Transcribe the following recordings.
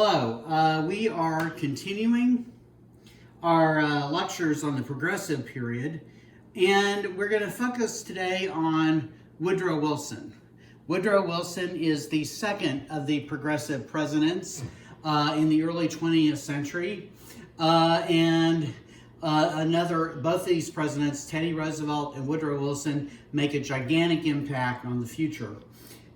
Hello, we are continuing our lectures on the progressive period, and we're going to focus today on Woodrow Wilson. Woodrow Wilson is the second of the progressive presidents in the early 20th century, both of these presidents, Teddy Roosevelt and Woodrow Wilson, make a gigantic impact on the future.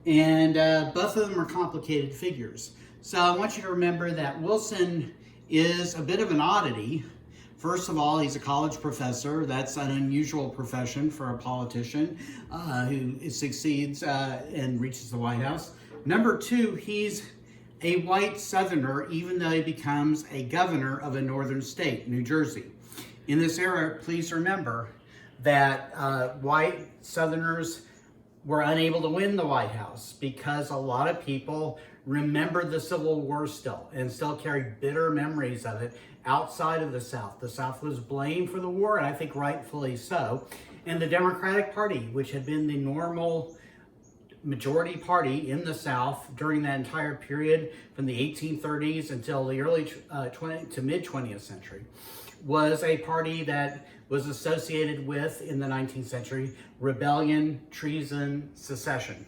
And both of them are complicated figures. So I want you to remember that Wilson is a bit of an oddity. First of all, he's a college professor. That's an unusual profession for a politician who succeeds and reaches the White House. Number two, he's a white Southerner, even though he becomes a governor of a northern state, New Jersey. In this era, please remember that white Southerners were unable to win the White House because a lot of people remember the Civil War still and still carry bitter memories of it outside of the South. The South was blamed for the war, and I think rightfully so. And the Democratic Party, which had been the normal majority party in the South during that entire period from the 1830s until the early to mid-20th century, was a party that was associated with, in the 19th century, rebellion, treason, secession.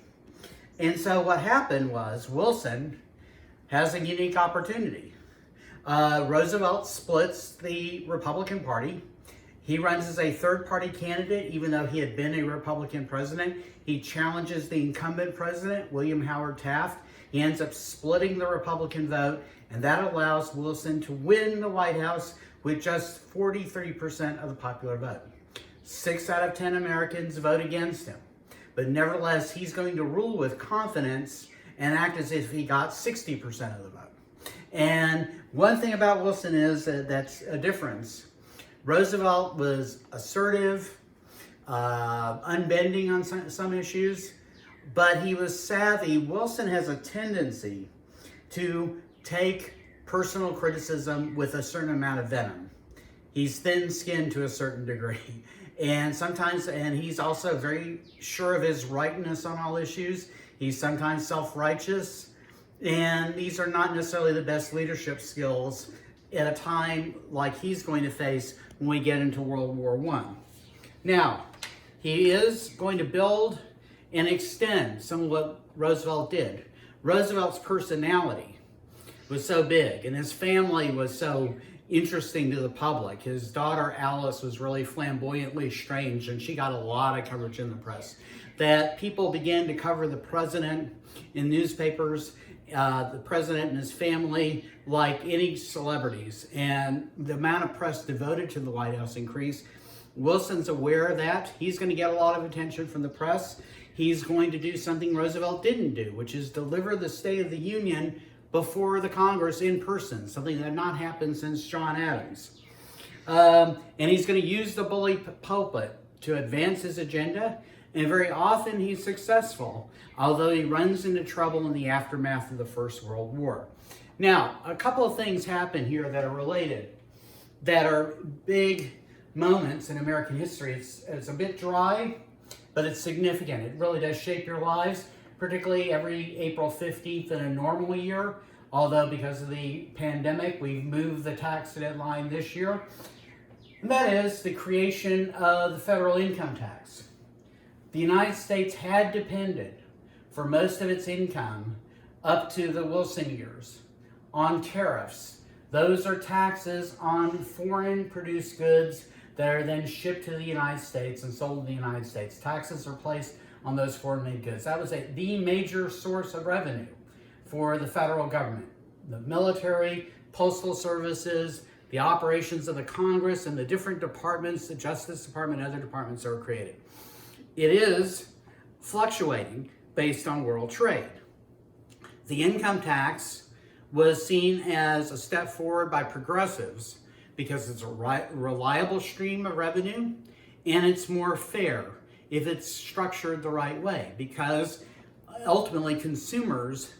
And so what happened was Wilson has a unique opportunity. Roosevelt splits the Republican Party. He runs as a third-party candidate, even though he had been a Republican president. He challenges the incumbent president, William Howard Taft. He ends up splitting the Republican vote, and that allows Wilson to win the White House with just 43% of the popular vote. 6 out of 10 Americans vote against him. But nevertheless, he's going to rule with confidence and act as if he got 60% of the vote. And one thing about Wilson is that's a difference. Roosevelt was assertive, unbending on some issues, but he was savvy. Wilson has a tendency to take personal criticism with a certain amount of venom. He's thin-skinned to a certain degree. And he's also very sure of his rightness on all issues. He's sometimes self-righteous. And these are not necessarily the best leadership skills at a time like he's going to face when we get into World War I. Now, he is going to build and extend some of what Roosevelt did. Roosevelt's personality was so big, and his family was so interesting to the public. His daughter Alice was really flamboyantly strange, and she got a lot of coverage in the press, that people began to cover the president in newspapers, the president and his family, like any celebrities, and the amount of press devoted to the White House increased. Wilson's aware of that. He's going to get a lot of attention from the press. He's going to do something Roosevelt didn't do, which is deliver the State of the Union before the Congress in person, something that had not happened since John Adams. And he's going to use the bully pulpit to advance his agenda, and very often he's successful, although he runs into trouble in the aftermath of the First World War. Now, a couple of things happen here that are related, that are big moments in American history. It's a bit dry, but it's significant. It really does shape your lives, particularly every April 15th in a normal year, although because of the pandemic, we've moved the tax deadline this year. And that is the creation of the federal income tax. The United States had depended for most of its income up to the Wilson years on tariffs. Those are taxes on foreign produced goods that are then shipped to the United States and sold in the United States. Taxes are placed on those foreign-made goods. That was the major source of revenue for the federal government. The military, postal services, the operations of the Congress, and the different departments, the Justice Department, and other departments that were created. It is fluctuating based on world trade. The income tax was seen as a step forward by progressives because it's a reliable stream of revenue, and it's more fair if it's structured the right way, because ultimately consumers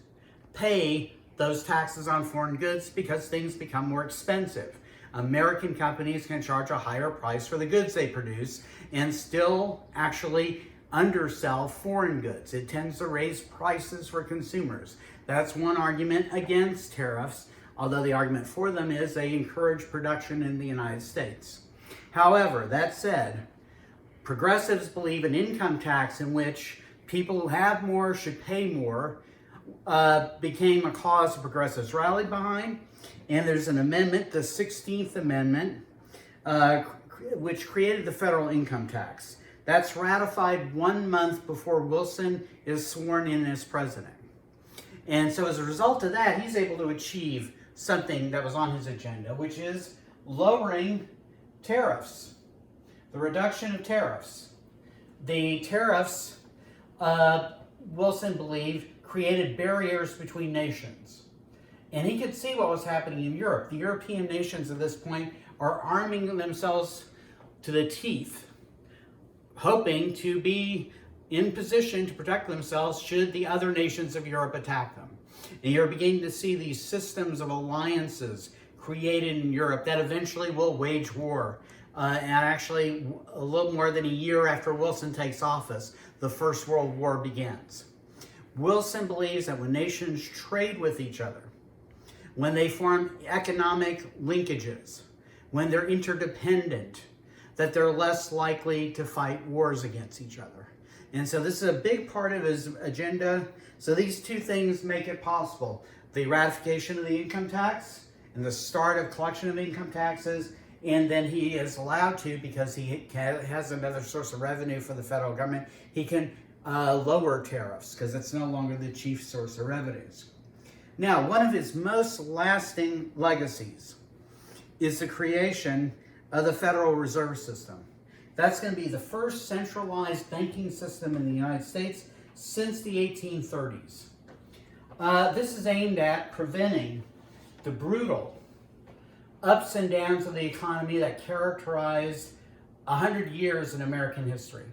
pay those taxes on foreign goods because things become more expensive. American companies can charge a higher price for the goods they produce and still actually undersell foreign goods. It tends to raise prices for consumers. That's one argument against tariffs, although the argument for them is they encourage production in the United States. However, that said, progressives believe an income tax in which people who have more should pay more became a cause the progressives rallied behind. And there's an amendment, the 16th Amendment, which created the federal income tax. That's ratified 1 month before Wilson is sworn in as president. And so as a result of that, he's able to achieve something that was on his agenda, which is lowering tariffs, the reduction of tariffs. The tariffs, Wilson believed, created barriers between nations. And he could see what was happening in Europe. The European nations at this point are arming themselves to the teeth, hoping to be in position to protect themselves should the other nations of Europe attack them. And you're beginning to see these systems of alliances created in Europe that eventually will wage war. And actually, a little more than a year after Wilson takes office, the First World War begins. Wilson believes that when nations trade with each other, when they form economic linkages, when they're interdependent, that they're less likely to fight wars against each other. And so this is a big part of his agenda. So these two things make it possible. The ratification of the income tax and the start of collection of income taxes. And then he is allowed to, because he has another source of revenue for the federal government, he can lower tariffs because it's no longer the chief source of revenues. Now, one of his most lasting legacies is the creation of the Federal Reserve System. That's going to be the first centralized banking system in the United States since the 1830s. This is aimed at preventing the brutal ups and downs of the economy that characterized 100 years in American history.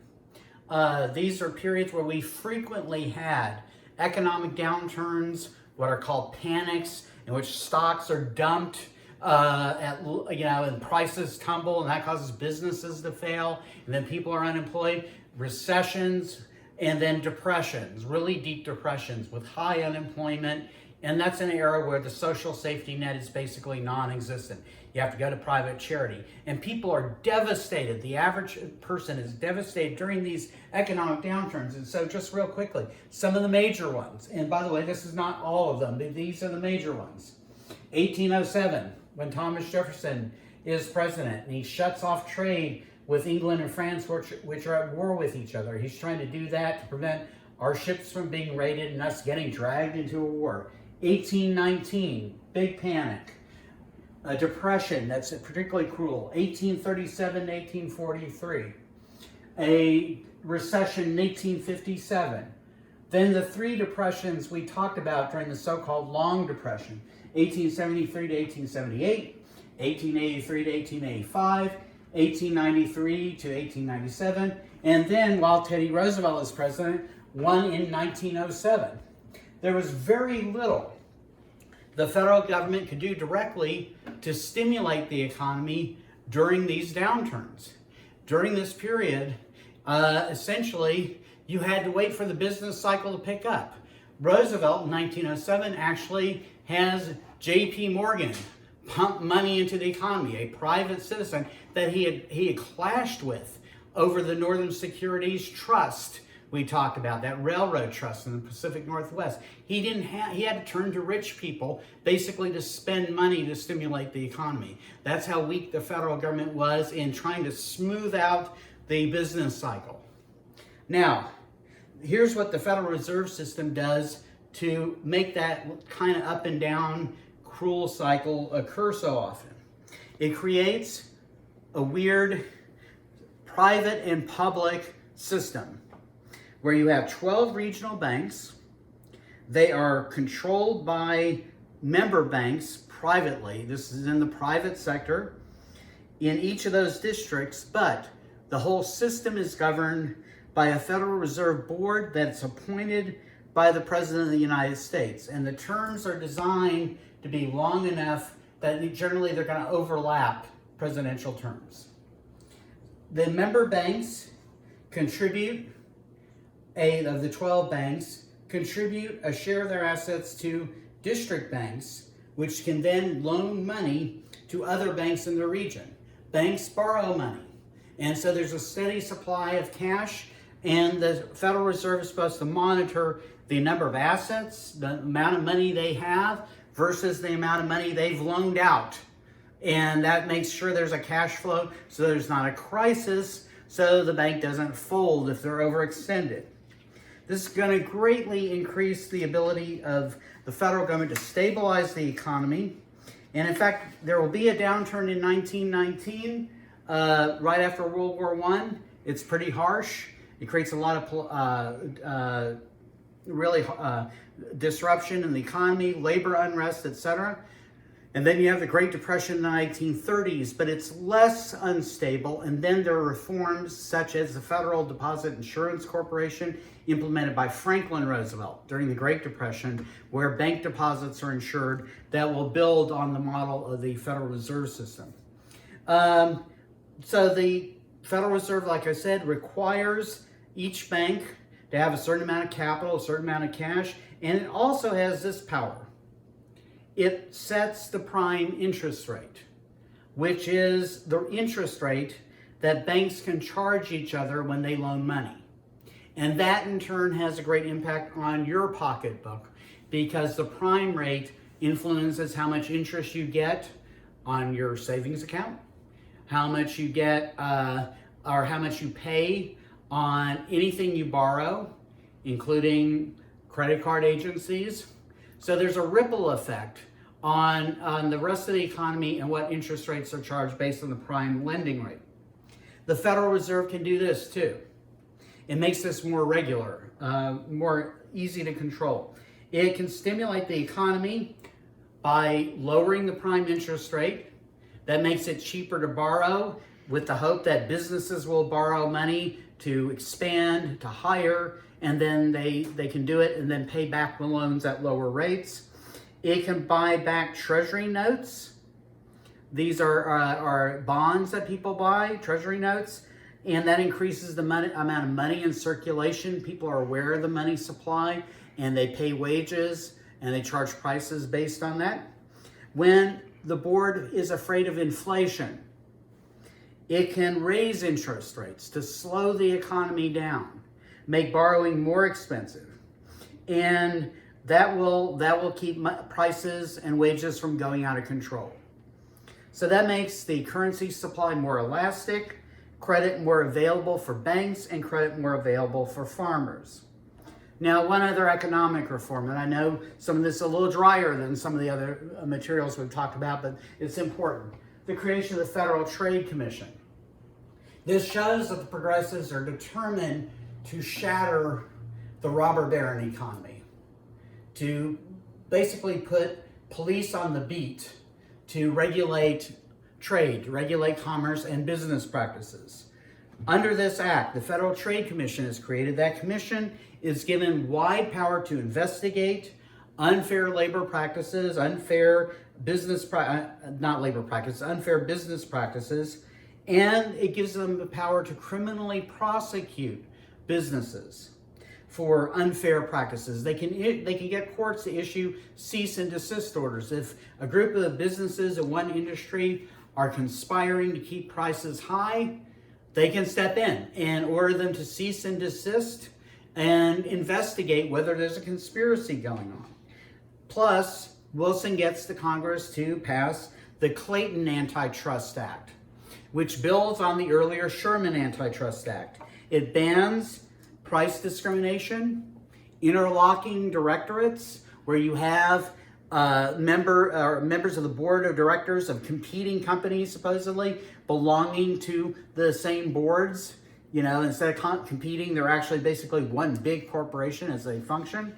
These are periods where we frequently had economic downturns, what are called panics, in which stocks are dumped and prices tumble, and that causes businesses to fail, and then people are unemployed. Recessions, and then depressions, really deep depressions with high unemployment. And that's an era where the social safety net is basically non-existent. You have to go to private charity. And people are devastated. The average person is devastated during these economic downturns. And so just real quickly, some of the major ones, and by the way, this is not all of them, but these are the major ones. 1807, when Thomas Jefferson is president, and he shuts off trade with England and France, which are at war with each other. He's trying to do that to prevent our ships from being raided and us getting dragged into a war. 1819, big panic. A depression that's particularly cruel. 1837 to 1843. A recession in 1857. Then the three depressions we talked about during the so-called Long Depression. 1873 to 1878. 1883 to 1885. 1893 to 1897. And then, while Teddy Roosevelt is president, one in 1907. There was very little the federal government could do directly to stimulate the economy during these downturns. During this period, essentially, you had to wait for the business cycle to pick up. Roosevelt in 1907 actually has J.P. Morgan pump money into the economy, a private citizen that he had clashed with over the Northern Securities Trust. We talked about that railroad trust in the Pacific Northwest. He had to turn to rich people basically to spend money to stimulate the economy. That's how weak the federal government was in trying to smooth out the business cycle. Now, here's what the Federal Reserve System does to make that kind of up and down cruel cycle occur so often. It creates a weird private and public system where you have 12 regional banks. They are controlled by member banks privately. This is in the private sector in each of those districts, but the whole system is governed by a Federal Reserve Board that's appointed by the President of the United States. And the terms are designed to be long enough that generally they're going to overlap presidential terms. The member banks contribute, 8 of the 12 banks contribute a share of their assets to district banks, which can then loan money to other banks in the region. Banks borrow money. And so there's a steady supply of cash, and the Federal Reserve is supposed to monitor the number of assets, the amount of money they have versus the amount of money they've loaned out. And that makes sure there's a cash flow so there's not a crisis, so the bank doesn't fold if they're overextended. This is going to greatly increase the ability of the federal government to stabilize the economy. And in fact, there will be a downturn in 1919, right after World War I. It's pretty harsh. It creates a lot of disruption in the economy, labor unrest, etc. And then you have the Great Depression in the 1930s, but it's less unstable. And then there are reforms such as the Federal Deposit Insurance Corporation, implemented by Franklin Roosevelt during the Great Depression, where bank deposits are insured, that will build on the model of the Federal Reserve System. So the Federal Reserve, like I said, requires each bank to have a certain amount of capital, a certain amount of cash, and it also has this power. It sets the prime interest rate, which is the interest rate that banks can charge each other when they loan money. And that in turn has a great impact on your pocketbook, because the prime rate influences how much interest you get on your savings account, how much you get or how much you pay on anything you borrow, including credit card agencies. So there's a ripple effect on the rest of the economy and what interest rates are charged based on the prime lending rate. The Federal Reserve can do this too. It makes this more regular, more easy to control. It can stimulate the economy by lowering the prime interest rate. That makes it cheaper to borrow, with the hope that businesses will borrow money to expand, to hire, and then they can do it and then pay back the loans at lower rates. It can buy back treasury notes. These are bonds that people buy, treasury notes, and that increases the amount of money in circulation. People are aware of the money supply, and they pay wages, and they charge prices based on that. When the board is afraid of inflation, it can raise interest rates to slow the economy down, make borrowing more expensive, and that will keep prices and wages from going out of control. So that makes the currency supply more elastic, credit more available for banks, and credit more available for farmers. Now, one other economic reform, and I know some of this is a little drier than some of the other materials we've talked about, but it's important. The creation of the Federal Trade Commission. This shows that the progressives are determined to shatter the robber baron economy, to basically put police on the beat to regulate trade, regulate commerce and business practices. Under this act, the Federal Trade Commission is created. That commission is given wide power to investigate unfair labor practices, unfair business practices, and it gives them the power to criminally prosecute businesses for unfair practices. They can get courts to issue cease and desist orders. If a group of businesses in one industry are conspiring to keep prices high, they can step in and order them to cease and desist and investigate whether there's a conspiracy going on. Plus, Wilson gets the Congress to pass the Clayton Antitrust Act, which builds on the earlier Sherman Antitrust Act. It bans price discrimination, interlocking directorates, where you have members of the board of directors of competing companies, supposedly belonging to the same boards. You know, instead of competing, they're actually basically one big corporation as they function.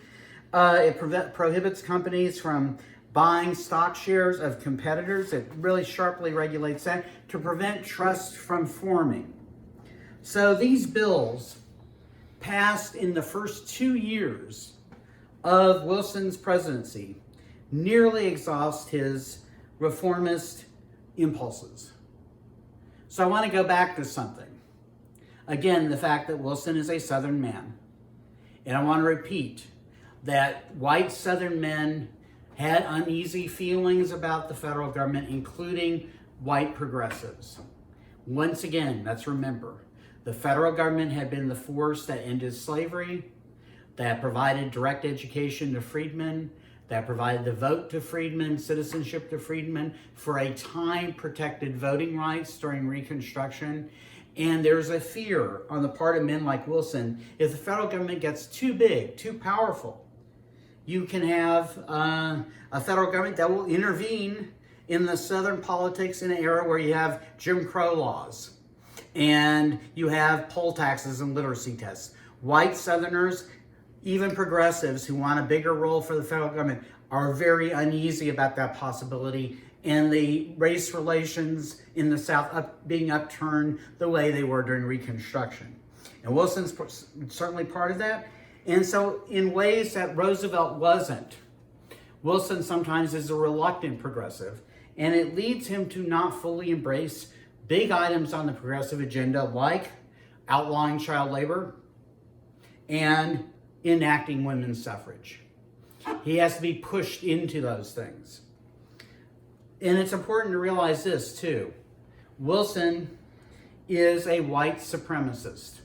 It prohibits companies from buying stock shares of competitors. It really sharply regulates that to prevent trust from forming. So these bills passed in the first 2 years of Wilson's presidency nearly exhaust his reformist impulses. So I want to go back to something. Again, the fact that Wilson is a Southern man. And I want to repeat, that white Southern men had uneasy feelings about the federal government, including white progressives. Once again, let's remember, the federal government had been the force that ended slavery, that provided direct education to freedmen, that provided the vote to freedmen, citizenship to freedmen, for a time protected voting rights during Reconstruction. And there's a fear on the part of men like Wilson, if the federal government gets too big, too powerful, you can have a federal government that will intervene in the Southern politics in an era where you have Jim Crow laws and you have poll taxes and literacy tests. White Southerners, even progressives who want a bigger role for the federal government, are very uneasy about that possibility, and the race relations in the South being upturned the way they were during Reconstruction. And Wilson's certainly part of that. And so in ways that Roosevelt wasn't, Wilson sometimes is a reluctant progressive, and it leads him to not fully embrace big items on the progressive agenda like outlawing child labor and enacting women's suffrage. He has to be pushed into those things. And it's important to realize this too. Wilson is a white supremacist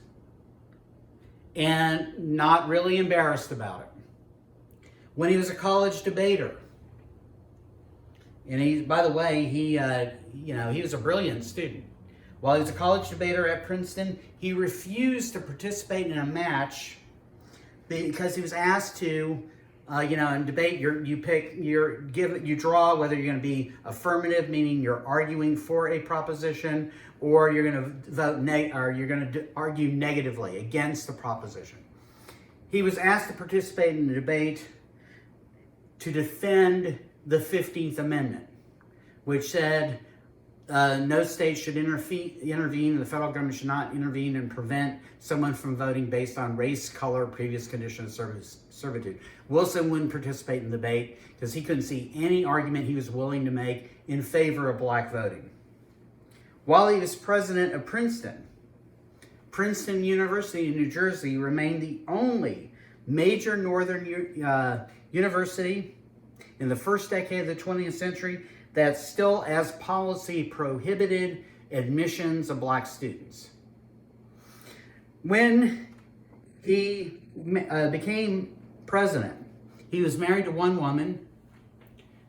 and not really embarrassed about it. When he was a college debater, and he, by the way, he was a brilliant student. While he was a college debater at Princeton, he refused to participate in a match because he was asked to, in debate, you draw whether you're going to be affirmative, meaning you're arguing for a proposition, or you're going to vote you're going to argue negatively against the proposition. He was asked to participate in the debate to defend the 15th Amendment, which said no state should intervene, the federal government should not intervene and prevent someone from voting based on race, color, previous condition of servitude. Wilson wouldn't participate in the debate because he couldn't see any argument he was willing to make in favor of black voting. While he was president of Princeton University in New Jersey remained the only major northern university in the first decade of the 20th century that still, as policy, prohibited admissions of black students. When he became president, he was married to one woman.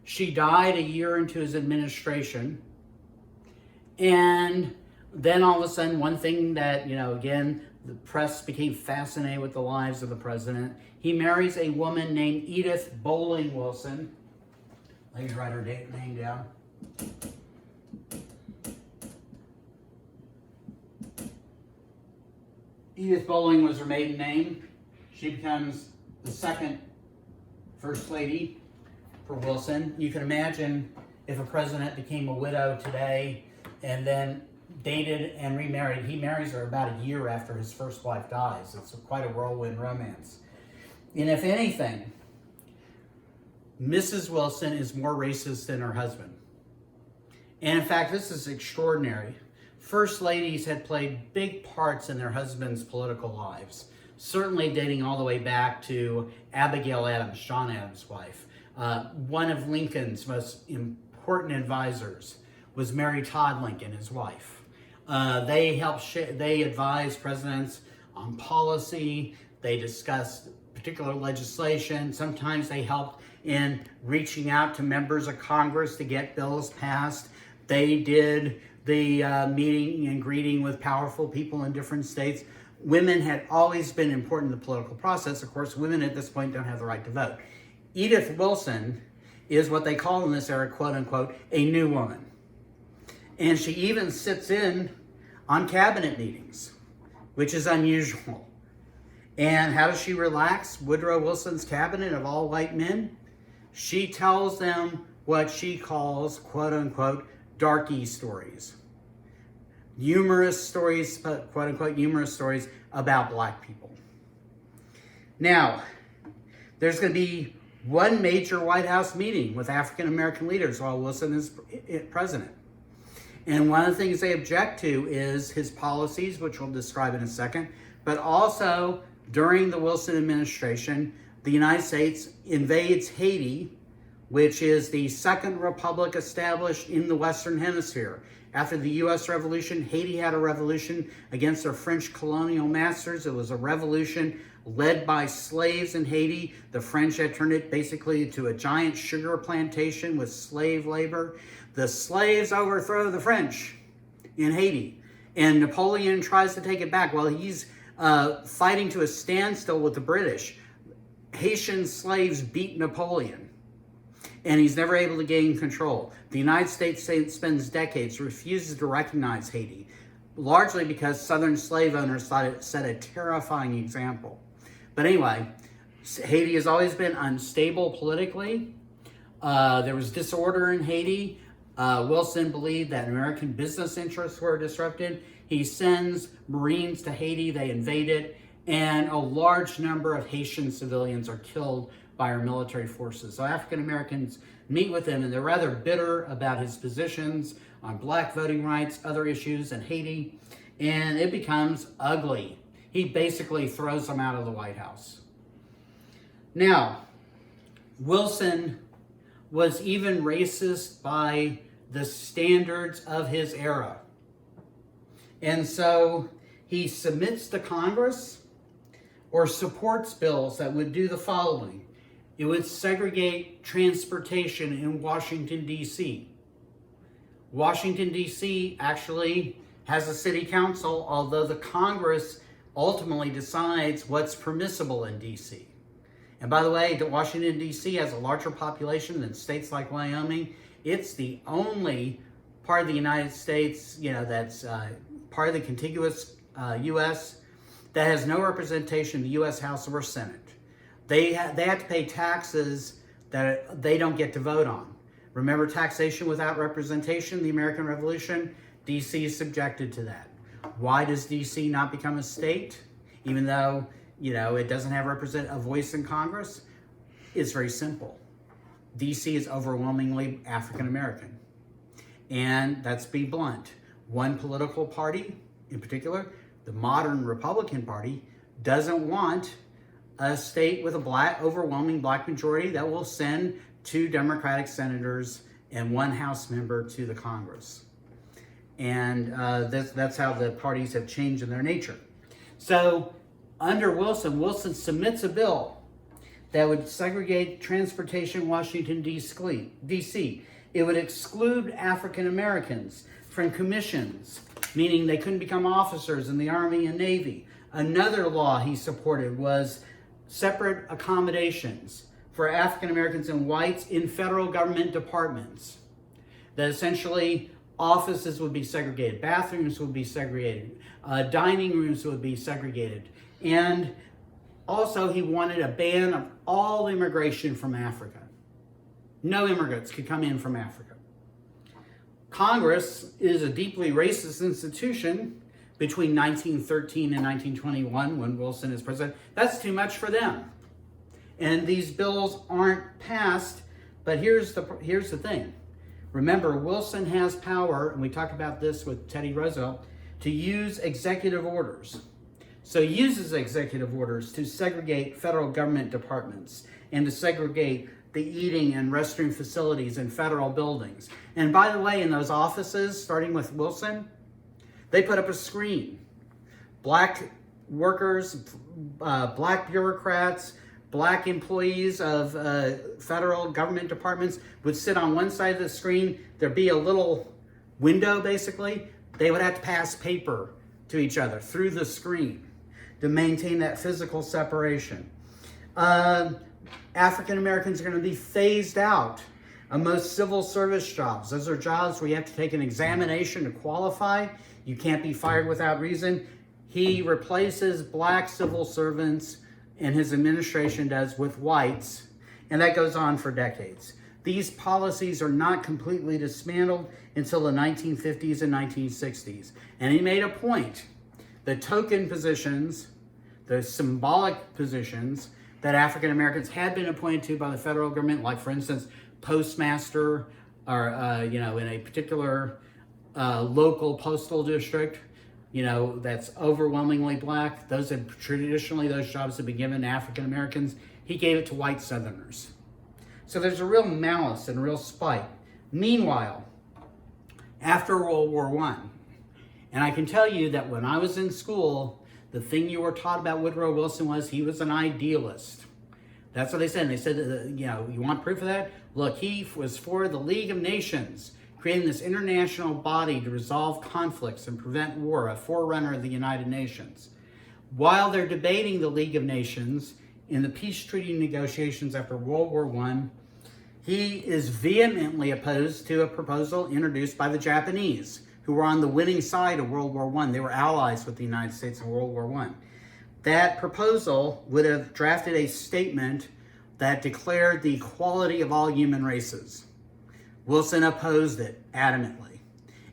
She died a year into his administration. And then all of a sudden, one thing that, again, the press became fascinated with the lives of the president. He marries a woman named Edith Bowling Wilson. Let me write her name down. Edith Bowling was her maiden name. She becomes the second First Lady for Wilson. You can imagine if a president became a widow today and then dated and remarried. He marries her about a year after his first wife dies. It's quite a whirlwind romance. And if anything, Mrs. Wilson is more racist than her husband. And in fact, this is extraordinary. First ladies had played big parts in their husbands' political lives, certainly dating all the way back to Abigail Adams, John Adams' wife. One of Lincoln's most important advisors was Mary Todd Lincoln, his wife. They advised presidents on policy. They discussed particular legislation. Sometimes they helped in reaching out to members of Congress to get bills passed. They did the meeting and greeting with powerful people in different states. Women had always been important in the political process. Of course, women at this point don't have the right to vote. Edith Wilson is what they call in this era, quote unquote, a new woman. And she even sits in on cabinet meetings, which is unusual. And how does she relax Woodrow Wilson's cabinet of all white men? She tells them what she calls, quote unquote, darky stories. Humorous stories, quote unquote, humorous stories about black people. Now, there's going to be one major White House meeting with African American leaders while Wilson is president. And one of the things they object to is his policies, which we'll describe in a second, but also during the Wilson administration, the United States invades Haiti, which is the second republic established in the Western Hemisphere. After the U.S. Revolution, Haiti had a revolution against their French colonial masters. It was a revolution led by slaves in Haiti. The French had turned it basically to a giant sugar plantation with slave labor. The slaves overthrow the French in Haiti, and Napoleon tries to take it back while he's fighting to a standstill with the British. Haitian slaves beat Napoleon, and he's never able to gain control. The United States spends decades, refuses to recognize Haiti, largely because Southern slave owners thought it set a terrifying example. But anyway, Haiti has always been unstable politically. There was disorder in Haiti. Wilson believed that American business interests were disrupted. He sends Marines to Haiti, they invade it, and a large number of Haitian civilians are killed by our military forces. So African Americans meet with him, and they're rather bitter about his positions on black voting rights, other issues in Haiti, and it becomes ugly. He basically throws them out of the White House. Now, Wilson was even racist by the standards of his era. And so he submits to Congress or supports bills that would do the following. It would segregate transportation in Washington, D.C. Washington, D.C. actually has a city council, although the Congress ultimately decides what's permissible in D.C. And by the way, Washington, D.C. has a larger population than states like Wyoming. It's the only part of the United States, that's part of the contiguous U.S. that has no representation in the U.S. House or Senate. They have to pay taxes that they don't get to vote on. Remember taxation without representation, the American Revolution? D.C. is subjected to that. Why does D.C. not become a state, even though, it doesn't have a voice in Congress? It's very simple. D.C. is overwhelmingly African American. And let's be blunt. One political party, in particular, the modern Republican Party, doesn't want a state with a overwhelming black majority that will send 2 Democratic senators and 1 House member to the Congress. And that's how the parties have changed in their nature. So under Wilson submits a bill that would segregate transportation in Washington, D.C. It would exclude African Americans from commissions, meaning they couldn't become officers in the Army and Navy. Another law he supported was separate accommodations for African Americans and whites in federal government departments. That essentially offices would be segregated, bathrooms would be segregated, dining rooms would be segregated. And also he wanted a ban of all immigration from Africa. No immigrants could come in from Africa. Congress is a deeply racist institution between 1913 and 1921 when Wilson is president. That's too much for them. And these bills aren't passed, but here's the thing. Remember, Wilson has power, and we talked about this with Teddy Roosevelt, to use executive orders. So he uses executive orders to segregate federal government departments and to segregate the eating and restroom facilities in federal buildings. And by the way, in those offices, starting with Wilson, they put up a screen. Black workers, black bureaucrats, black employees of federal government departments would sit on one side of the screen. There'd be a little window, basically. They would have to pass paper to each other through the screen to maintain that physical separation. African Americans are going to be phased out of most civil service jobs. Those are jobs where you have to take an examination to qualify. You can't be fired without reason. He replaces black civil servants, and his administration does, with whites, and that goes on for decades. These policies are not completely dismantled until the 1950s and 1960s. And he made a point. The token positions, the symbolic positions that African Americans had been appointed to by the federal government, like for instance, postmaster, or in a particular local postal district, that's overwhelmingly black. Those jobs have been given to African Americans. he gave it to white Southerners. So there's a real malice and real spite. Meanwhile, after World War I, and I can tell you that when I was in school, the thing you were taught about Woodrow Wilson was he was an idealist. That's what they said. And they said, you want proof of that? Look, he was for the League of Nations, creating this international body to resolve conflicts and prevent war, a forerunner of the United Nations. While they're debating the League of Nations in the peace treaty negotiations after World War I, he is vehemently opposed to a proposal introduced by the Japanese, who were on the winning side of World War I. They were allies with the United States in World War I. That proposal would have drafted a statement that declared the equality of all human races. Wilson opposed it adamantly.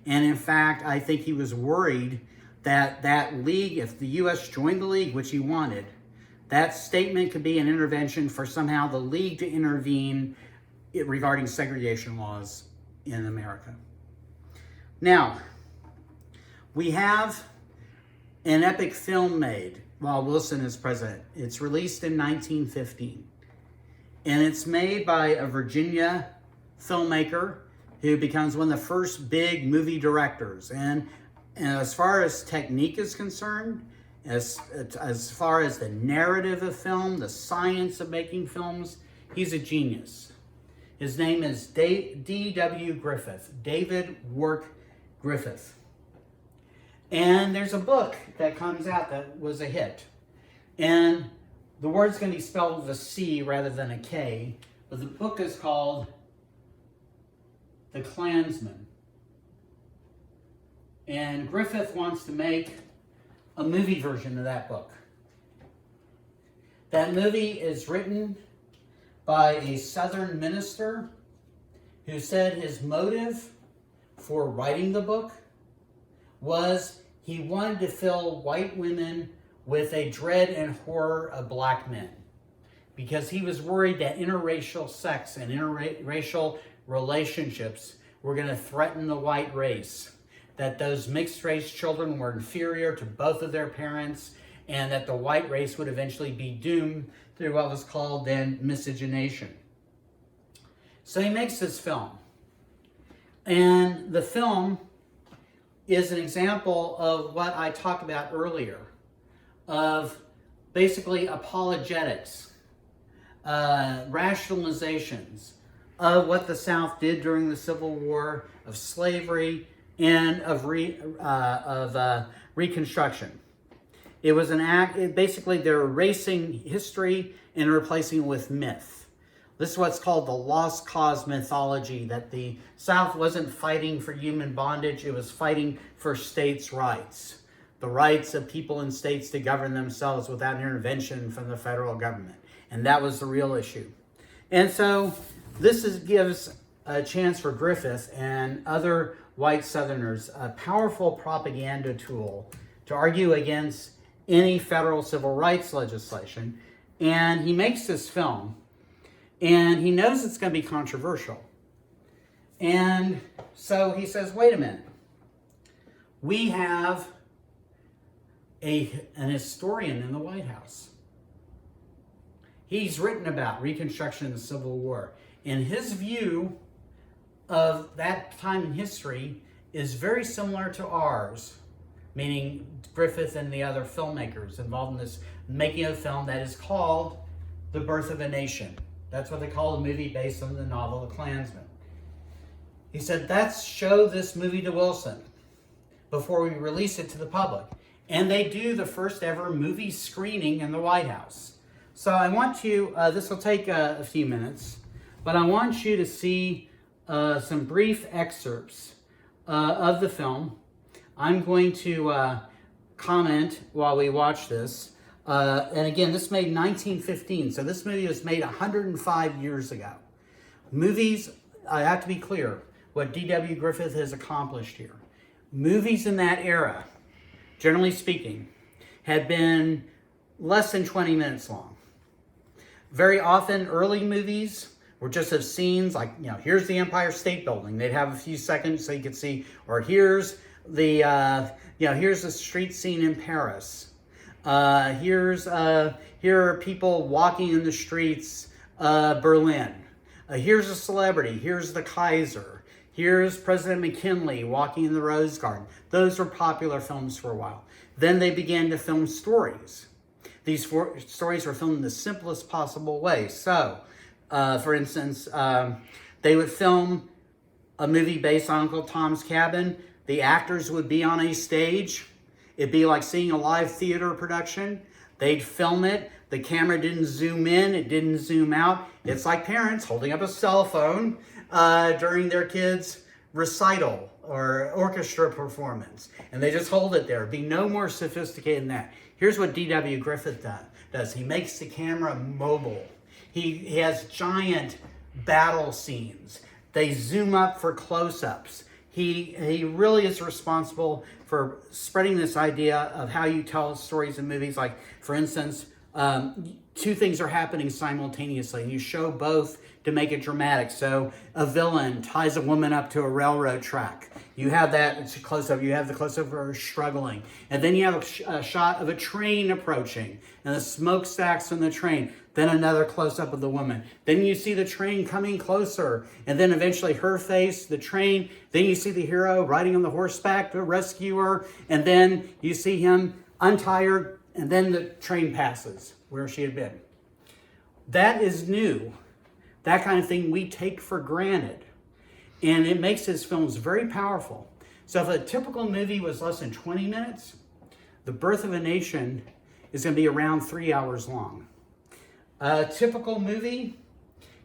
And in fact, I think he was worried that that league, if the U.S. joined the league, which he wanted, that statement could be an intervention for somehow the league to intervene regarding segregation laws in America. Now, we have an epic film made while Wilson is president. It's released in 1915. And it's made by a Virginia filmmaker who becomes one of the first big movie directors. And as far as technique is concerned, as far as the narrative of film, the science of making films, he's a genius. His name is D.W. Griffith, David Wark Griffith. And there's a book that comes out that was a hit. And the word's going to be spelled with a C rather than a K, but the book is called The Klansman. And Griffith wants to make a movie version of that book. That movie is written by a Southern minister who said his motive for writing the book was he wanted to fill white women with a dread and horror of black men, because he was worried that interracial sex and interracial relationships were going to threaten the white race, that those mixed race children were inferior to both of their parents, and that the white race would eventually be doomed through what was called then miscegenation. So he makes this film. And the film is an example of what I talked about earlier, of basically apologetics, rationalizations of what the South did during the Civil War, of slavery, and of Reconstruction. It was an act, basically they're erasing history and replacing it with myth. This is what's called the lost cause mythology, that the South wasn't fighting for human bondage, it was fighting for states' rights. The rights of people in states to govern themselves without intervention from the federal government. And that was the real issue. And so this gives a chance for Griffith and other white Southerners a powerful propaganda tool to argue against any federal civil rights legislation. And he makes this film, and he knows it's going to be controversial. And so he says, wait a minute. We have an historian in the White House. He's written about Reconstruction and the Civil War. And his view of that time in history is very similar to ours, meaning Griffith and the other filmmakers involved in this making of a film that is called The Birth of a Nation. That's what they call the movie based on the novel The Klansman. He said, let's show this movie to Wilson before we release it to the public. And they do the first ever movie screening in the White House. So I want you, this will take a few minutes, but I want you to see some brief excerpts of the film. I'm going to comment while we watch this. And again, this made 1915, so this movie was made 105 years ago. Movies, I have to be clear, what D.W. Griffith has accomplished here. Movies in that era, generally speaking, had been less than 20 minutes long. Very often, early movies were just of scenes like, here's the Empire State Building. They'd have a few seconds so you could see, or here's the, here's the street scene in Paris. Here are people walking in the streets of Berlin. Here's a celebrity. Here's the Kaiser. Here's President McKinley walking in the Rose Garden. Those were popular films for a while. Then they began to film stories. These stories were filmed in the simplest possible way. So, for instance, they would film a movie based on Uncle Tom's Cabin. The actors would be on a stage. It'd be like seeing a live theater production. They'd film it. The camera didn't zoom in. It didn't zoom out. It's like parents holding up a cell phone during their kids' recital or orchestra performance. And they just hold it there. It'd be no more sophisticated than that. Here's what D.W. Griffith does. He makes the camera mobile. He has giant battle scenes. They zoom up for close-ups. He really is responsible for spreading this idea of how you tell stories in movies. Like, for instance, two things are happening simultaneously, and you show both to make it dramatic. So a villain ties a woman up to a railroad track. You have that, it's a close-up. You have the close-up of her struggling. And then you have a shot of a train approaching, and the smokestacks from the train. Then another close-up of the woman. Then you see the train coming closer, and then eventually her face, the train. Then you see the hero riding on the horseback to rescue her, and then you see him untie her, and then the train passes where she had been. That is new. That kind of thing we take for granted. And it makes his films very powerful. So if a typical movie was less than 20 minutes, The Birth of a Nation is going to be around 3 hours long. A typical movie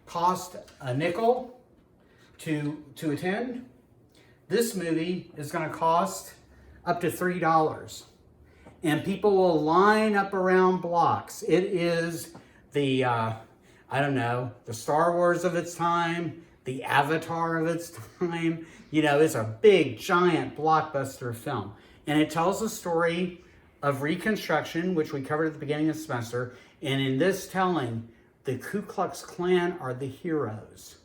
cost a nickel to attend. This movie is going to cost up to $3. And people will line up around blocks. It is the, the Star Wars of its time, the Avatar of its time. It's a big, giant blockbuster film. And it tells the story of Reconstruction, which we covered at the beginning of the semester. And in this telling, the Ku Klux Klan are the heroes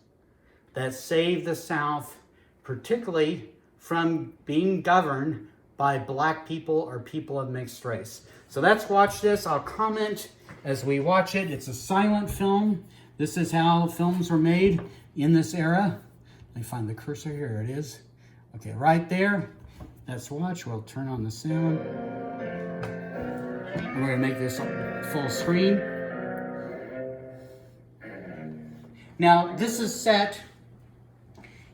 that saved the South, particularly from being governed by black people or people of mixed race. So let's watch this. I'll comment as we watch it. It's a silent film. This is how films were made in this era. Let me find the cursor. Here it is. Okay, right there. Let's watch. We'll turn on the sound. And we're going to make this full screen. Now, this is set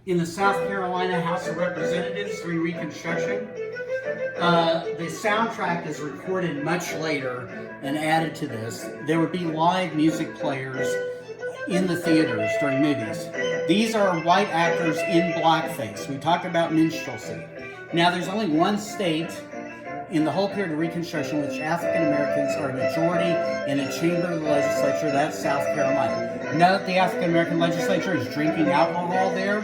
in the South Carolina House of Representatives during Reconstruction. The soundtrack is recorded much later and added to this. There would be live music players in the theaters during movies. These are white actors in blackface. We talked about minstrelsy. Now, there's only one state in the whole period of Reconstruction which African Americans are a majority in a chamber of the legislature. That's South Carolina. Note the African American legislature is drinking alcohol there.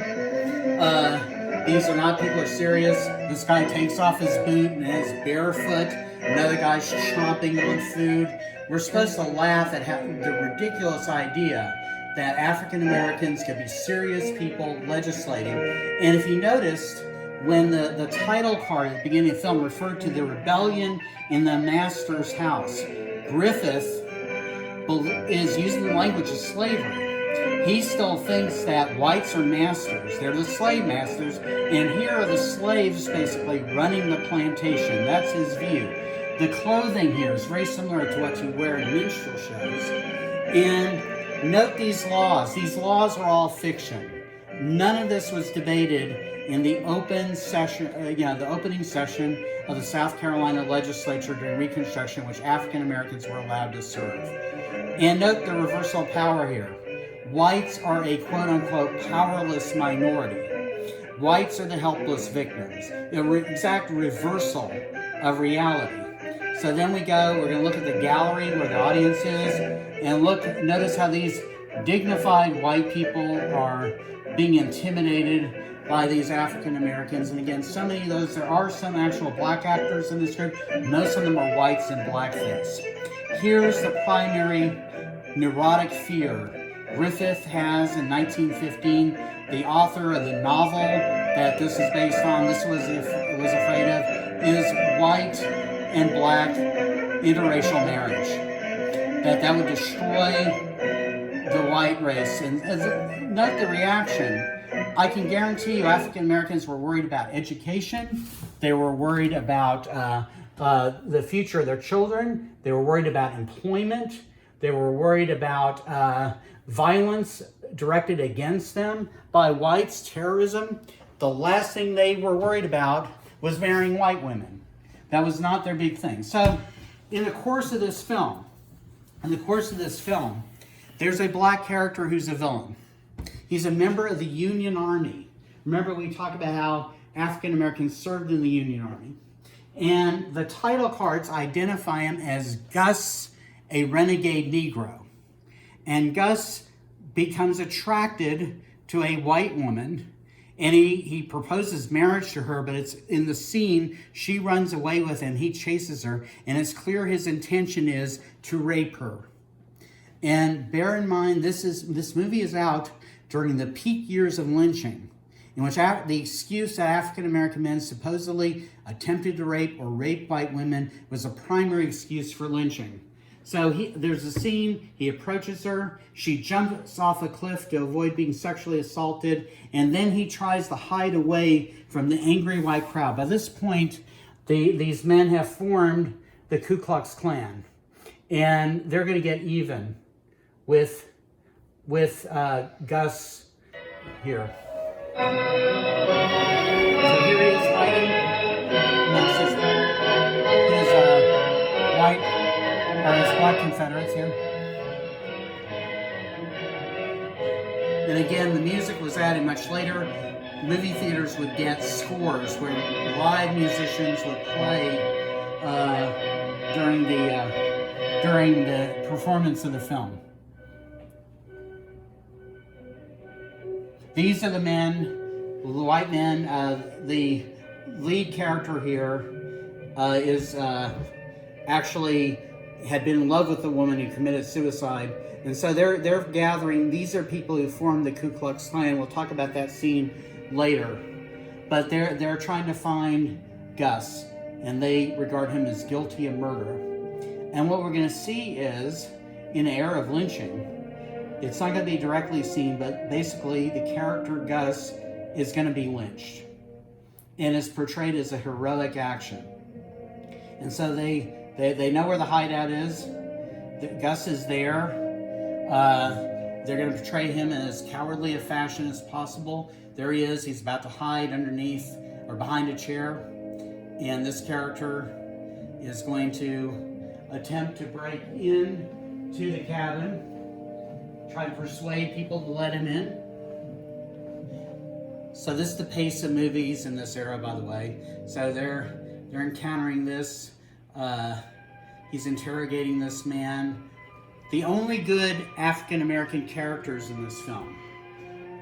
These are not people who are serious. This guy takes off his boot and is barefoot. Another guy's chomping on food. We're supposed to laugh at the ridiculous idea that African Americans could be serious people legislating. And if you noticed, when the title card at the beginning of the film referred to the rebellion in the master's house, Griffith is using the language of slavery. He still thinks that whites are masters. They're the slave masters, and here are the slaves basically running the plantation. That's his view. The clothing here is very similar to what you wear in minstrel shows. And note these laws. These laws are all fiction. None of this was debated in the open session, the opening session of the South Carolina legislature during Reconstruction, which African Americans were allowed to serve. And note the reversal of power here. Whites are a quote-unquote powerless minority. Whites are the helpless victims. The exact reversal of reality. So then we're going to look at the gallery where the audience is, and notice how these dignified white people are being intimidated by these African Americans. And again, so many of those, there are some actual black actors in this group. Most of them are whites in blackface. Here's the primary neurotic fear Griffith has in 1915. The author of the novel that this is based on, this was afraid of, is white and black interracial marriage, that would destroy the white race. And note the reaction. I can guarantee you African Americans were worried about education. They were worried about the future of their children. They were worried about employment. They were worried about violence directed against them by whites, terrorism. The last thing they were worried about was marrying white women. That was not their big thing. So in the course of this film, there's a black character who's a villain. He's a member of the Union Army. Remember, we talked about how African Americans served in the Union Army. And the title cards identify him as Gus, a renegade Negro. And Gus becomes attracted to a white woman, and he proposes marriage to her, but it's in the scene, she runs away with him, he chases her, and it's clear his intention is to rape her. And bear in mind, this movie is out during the peak years of lynching, in which the excuse that African American men supposedly attempted to rape or raped white women was a primary excuse for lynching. So there's a scene, he approaches her, she jumps off a cliff to avoid being sexually assaulted, and then he tries to hide away from the angry white crowd. By this point, these men have formed the Ku Klux Klan, and they're going to get even with Gus here. So here he is hiding amongst his black Confederates here. And again, the music was added much later. Movie theaters would get scores where live musicians would play during the performance of the film. These are the men, the white men. The lead character here is actually had been in love with a woman who committed suicide. And so they're gathering. These are people who formed the Ku Klux Klan. We'll talk about that scene later. But they're trying to find Gus, and they regard him as guilty of murder. And what we're going to see is, in an era of lynching, it's not going to be directly seen, but basically the character Gus is going to be lynched and is portrayed as a heroic action. And so they know where the hideout is. Gus is there. They're going to portray him in as cowardly a fashion as possible. There he is. He's about to hide underneath or behind a chair. And this character is going to attempt to break into the cabin, try to persuade people to let him in. So this is the pace of movies in this era, by the way. So they're encountering this. He's interrogating this man. The only good African American characters in this film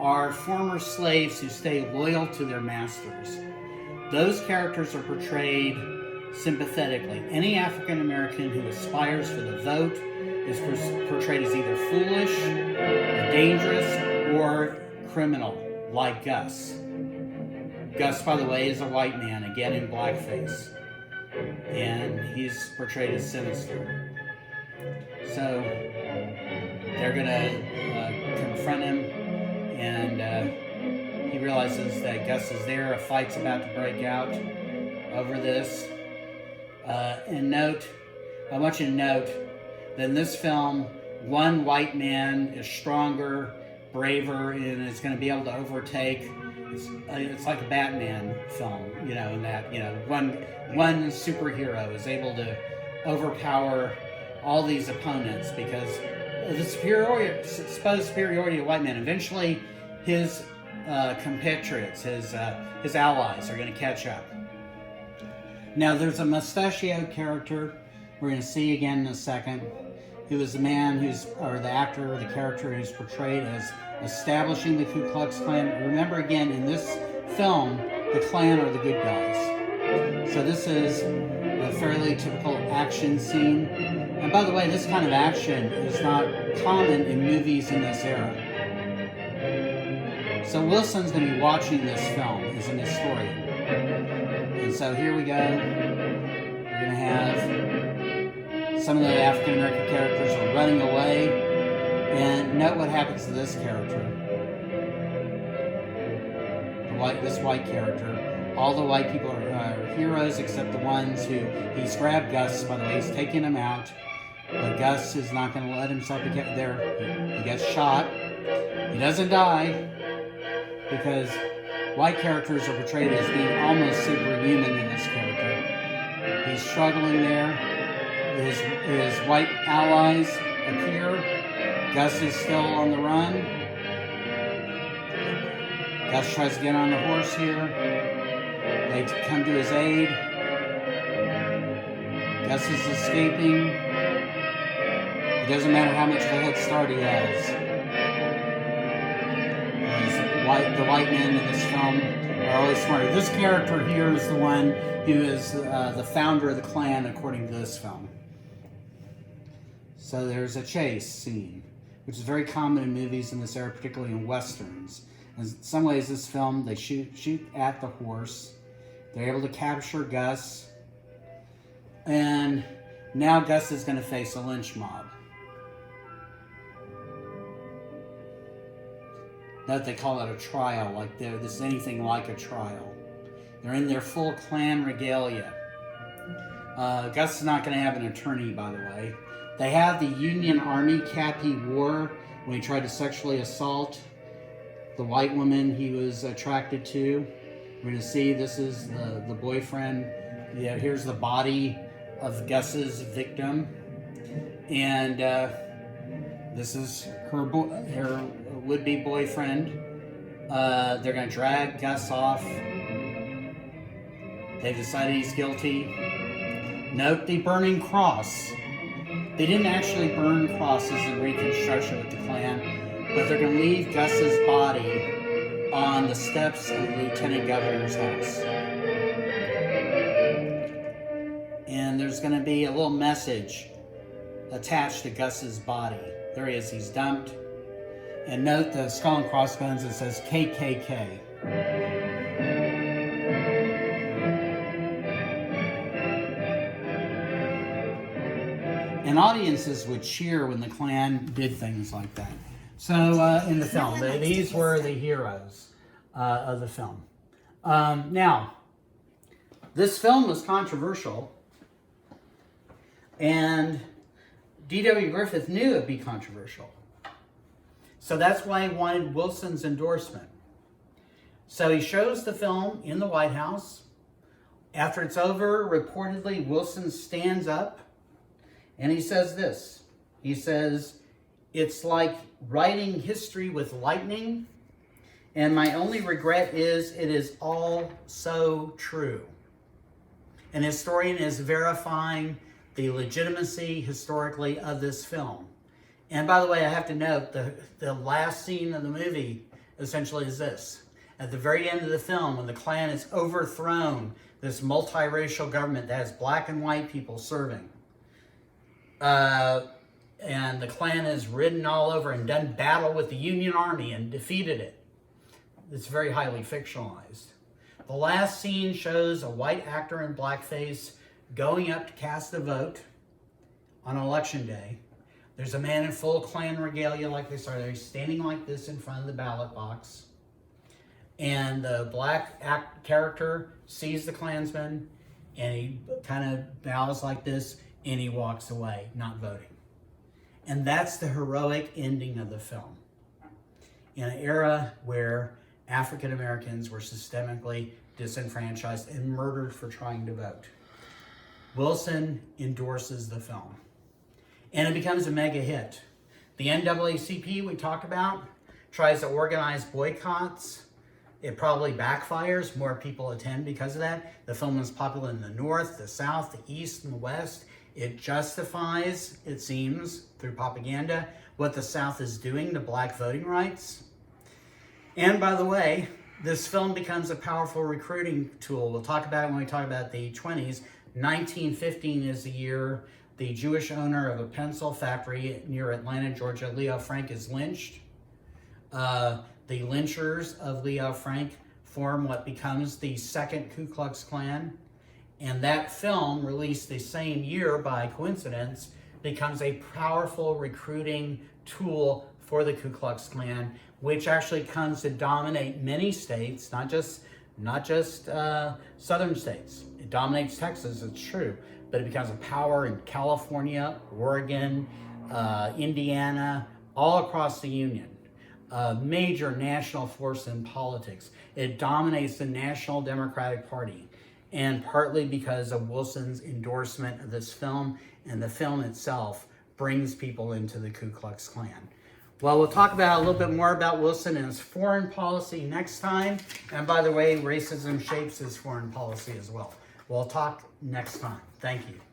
are former slaves who stay loyal to their masters. Those characters are portrayed sympathetically. Any African American who aspires for the vote is portrayed as either foolish, or dangerous, or criminal, like Gus. Gus, by the way, is a white man, again in blackface. And he's portrayed as sinister. So they're going to confront him, and he realizes that Gus is there. A fight's about to break out over this. And I want you to note that in this film, one white man is stronger, braver, and is going to be able to overtake. It's like a Batman film, in that, one superhero is able to overpower all these opponents because the supposed superiority of white men. Eventually, his compatriots, his allies, are going to catch up. Now, there's a mustachioed character we're going to see again in a second, who is the man the actor or the character who's portrayed as establishing the Ku Klux Klan. Remember, again, in this film, the Klan are the good guys. So this is a fairly typical action scene. And by the way, this kind of action is not common in movies in this era. So Wilson's going to be watching this film as an historian. And so here we go. We're going to have Some of the African American characters are running away. And note what happens to this character. This white character. All the white people are heroes except the ones who... He's grabbed Gus, by the way. He's taking him out. But Gus is not going to let himself get there. He gets shot. He doesn't die. Because white characters are portrayed as being almost superhuman in this character. He's struggling there. His white allies appear. Gus is still on the run. Gus tries to get on the horse here. They come to his aid. Gus is escaping. It doesn't matter how much of a head start he has. The white men in this film are always smarter. This character here is the one who is the founder of the Klan, according to this film. So there's a chase scene, which is very common in movies in this era, particularly in Westerns. In some ways, this film, they shoot at the horse. They're able to capture Gus. And now Gus is going to face a lynch mob. Note they call it a trial, like this is anything like a trial. They're in their full Klan regalia. Gus is not going to have an attorney, by the way. They have the Union Army cap he wore when he tried to sexually assault the white woman he was attracted to. We're going to see this is the boyfriend. Yeah, here's the body of Gus's victim. And this is her would-be boyfriend. They're going to drag Gus off. They decided he's guilty. Note the burning cross. They didn't actually burn crosses in Reconstruction with the Klan, but they're going to leave Gus's body on the steps of the Lieutenant Governor's house. And there's going to be a little message attached to Gus's body. There he is, he's dumped. And note the skull and crossbones, it says KKK. And audiences would cheer when the Klan did things like that. So in the film, these were the heroes of the film. Now, this film was controversial, and D.W. Griffith knew it'd be controversial. So that's why he wanted Wilson's endorsement. So he shows the film in the White House. After it's over, reportedly, Wilson stands up and he says this. He says, "It's like writing history with lightning, and my only regret is it is all so true." An historian is verifying the legitimacy historically of this film. And by the way, I have to note the last scene of the movie essentially is this. At the very end of the film, when the Klan is overthrown, this multiracial government that has black and white people serving, and the Klan has ridden all over and done battle with the Union Army and defeated it. It's very highly fictionalized. The last scene shows a white actor in blackface going up to cast a vote on election day. There's a man in full Klan regalia like this. He's standing like this in front of the ballot box. And the black character sees the Klansman, and he kind of bows like this, and he walks away, not voting. And that's the heroic ending of the film. In an era where African Americans were systemically disenfranchised and murdered for trying to vote. Wilson endorses the film. And it becomes a mega hit. The NAACP we talked about tries to organize boycotts. It probably backfires. More people attend because of that. The film is popular in the North, the South, the East, and the West. It justifies, it seems, through propaganda, what the South is doing to black voting rights. And by the way, this film becomes a powerful recruiting tool. We'll talk about it when we talk about the 20s. 1915 is the year the Jewish owner of a pencil factory near Atlanta, Georgia, Leo Frank, is lynched. The lynchers of Leo Frank form what becomes the second Ku Klux Klan. And that film, released the same year by coincidence, becomes a powerful recruiting tool for the Ku Klux Klan, which actually comes to dominate many states, not just southern states. It dominates Texas, it's true, but it becomes a power in California, Oregon, Indiana, all across the Union. A major national force in politics. It dominates the National Democratic Party, and partly because of Wilson's endorsement of this film, and the film itself brings people into the Ku Klux Klan. Well, we'll talk about a little bit more about Wilson and his foreign policy next time. And by the way, racism shapes his foreign policy as well. We'll talk next time. Thank you.